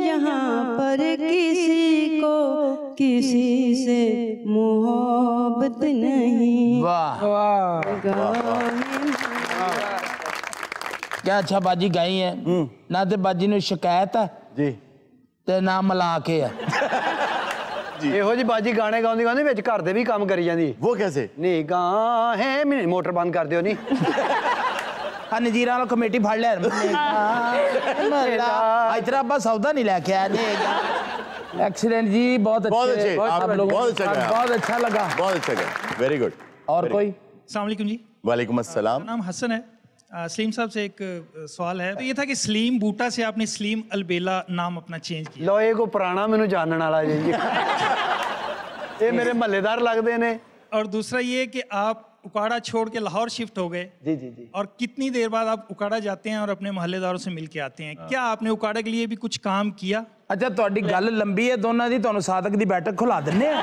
यहाँ पर किसी को किसी से मोहब्बत नहीं। वाह क्या अच्छा बाजी गाई है ना, ते बाजी ने शिकायत है जी ते ना मिला के है। ਇਹੋ ਜੀ ਬਾਜੀ ਗਾਣੇ ਗਾਉਂਦੀ ਗਾਉਂਦੀ ਵਿੱਚ ਘਰ ਦੇ ਵੀ ਕੰਮ ਕਰੀ ਜਾਂਦੀ। वो कैसे? ਨਿਗਾਹੇ ਮੈਨੇ ਮੋਟਰ ਬੰਦ ਕਰ ਦਿਓ ਨਹੀਂ। हाँ नजीरा वाला कमेटी फाड़ लिया इतना अब्बा सौदा नहीं लेके आया। एक्सीलेंट जी, बहुत अच्छे आप लोग बहुत अच्छा गाया। बहुत अच्छा लगा, बहुत अच्छा गाया, वेरी गुड। और कोई? अस्सलाम वालेकुम जी। वालेकुम अस्सलाम। मेरा नाम हसन है। सलीम साहब से एक सवाल है, तो ये था कि सलीम बूटा से आपने सलीम अलबेला नाम अपना चेंज किया। लो ये को पुराना मैनू जानने वाला जी, ये मेरे महल्लेदार लगते ने। और दूसरा ये कि आप उकाड़ा छोड़ के लाहौर शिफ्ट हो गए। जी जी जी। और कितनी देर बाद आप उकाड़ा जाते हैं और अपने मोहल्लेदारों से मिल के आते हैं? क्या आपने उकाड़ा के लिए भी कुछ काम किया? अच्छा ਤੁਹਾਡੀ ਗੱਲ ਲੰਬੀ ਹੈ ਦੋਨਾਂ ਦੀ, ਤੁਹਾਨੂੰ ਸਾਦਕ ਦੀ ਬੈਠਕ ਖੁਲਾ ਦਿੰਨੇ ਆ।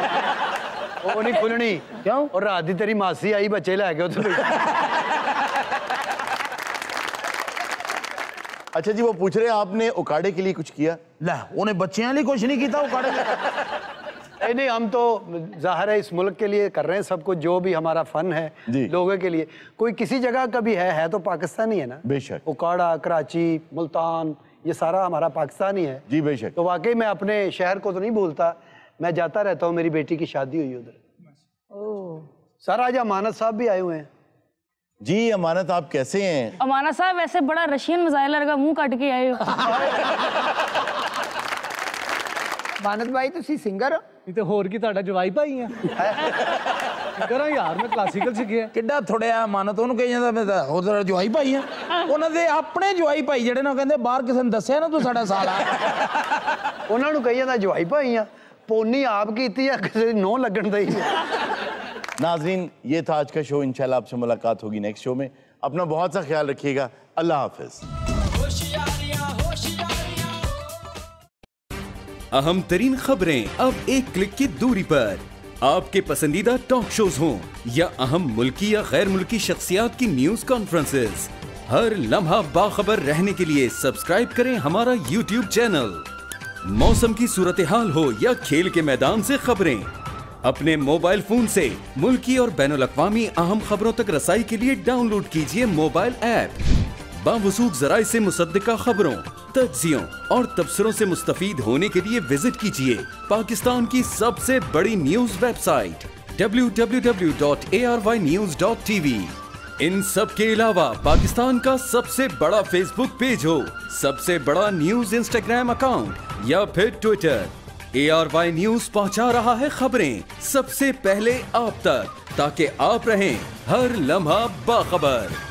ਉਹ ਨਹੀਂ ਖੁੱਲਣੀ ਕਿਉਂ? ਉਹ ਰਾਤ ਦੀ ਤੇਰੀ ਮਾਸੀ ਆਈ ਬੱਚੇ ਲੈ ਕੇ ਉੱਥੇ अच्छा जी, वो पूछ रहे हैं आपने उकाड़े के लिए कुछ किया? ਲੈ ਉਹਨੇ ਬੱਚਿਆਂ ਲਈ ਕੁਝ ਨਹੀਂ ਕੀਤਾ ਉਕਾੜੇ। नहीं, हम तो जाहिर है इस मुल्क के लिए कर रहे हैं सब कुछ, जो भी हमारा फन है लोगों के लिए। कोई किसी जगह का भी है तो पाकिस्तानी है ना। बेशक। उकाड़ा, कराची, मुल्तान, ये सारा हमारा पाकिस्तानी है। जी बेशक। तो वाकई मैं अपने शहर को तो नहीं भूलता, मैं जाता रहता हूँ। मेरी बेटी की शादी हुई उधर। सर आज अमानत साहब भी आए हुए हैं। जी अमानत, आप कैसे हैं? अमाना साहब वैसे बड़ा रशियन मिसाइल लगा मुंह काट के आए हो। ਮਾਨਤ ਭਾਈ ਤੁਸੀਂ ਸਿੰਗਰ ਹੋ? ਤੇ ਹੋਰ ਕੀ ਤੁਹਾਡਾ ਜਵਾਈ ਭਾਈ ਆ। ਕਰਾਂ ਯਾਰ ਮੈਂ ਕਲਾਸੀਕਲ ਸਿੱਖਿਆ ਕਿੱਡਾ ਥੋੜਿਆ ਮਨ ਤੋਂ ਉਹਨੂੰ ਕਹੀ ਜਾਂਦਾ ਮੈਂ ਤਾਂ ਹੋਰ ਜਵਾਈ ਭਾਈ ਆ ਉਹਨਾਂ ਦੇ ਆਪਣੇ ਜਵਾਈ ਭਾਈ ਜਿਹੜੇ ਨੇ ਕਹਿੰਦੇ ਬਾਹਰ ਕਿਸੇ ਨੂੰ ਦੱਸਿਆ ਨਾ ਤੂੰ ਸਾਡਾ ਸਾਲਾ ਉਹਨਾਂ ਨੂੰ ਕਹੀ ਜਾਂਦਾ ਜਵਾਈ ਭਾਈ ਆ ਪੋਨੀ ਆਪ ਕੀਤੀ ਆ ਕਿਸੇ ਨੋ ਲੱਗਣ ਦਈ नाजरीन, ये था आज का शो। इंशाल्लाह आपसे मुलाकात होगी नेक्स्ट शो में। अपना बहुत सा ख्याल रखिएगा। अल्लाह हाफिज। अहम तरीन खबरें अब एक क्लिक की दूरी पर। आपके पसंदीदा टॉक शोज हों या अहम मुल्की या गैर मुल्की शख्सियात की न्यूज कॉन्फ्रेंसेस, हर लम्हा बाखबर रहने के लिए सब्सक्राइब करें हमारा YouTube चैनल। मौसम की सूरत हाल हो या खेल के मैदान से खबरें, अपने मोबाइल फोन से मुल्की और बैनुल-अक़वामी अहम खबरों तक रसाई के लिए डाउनलोड कीजिए मोबाइल ऐप। बावसूख ज़राए से मुसद्दिका खबरों, तज्ज़ियों और तबसरों से मुस्तफ़ीद होने के लिए विजिट कीजिए पाकिस्तान की सबसे बड़ी न्यूज वेबसाइट www.arYnews.tv। इन सब के अलावा पाकिस्तान का सबसे बड़ा फेसबुक पेज हो, सबसे बड़ा न्यूज इंस्टाग्राम अकाउंट या फिर ट्विटर, ARY न्यूज पहुंचा रहा है खबरें सबसे पहले आप तक, ताकि आप रहें हर लम्हा बाखबर।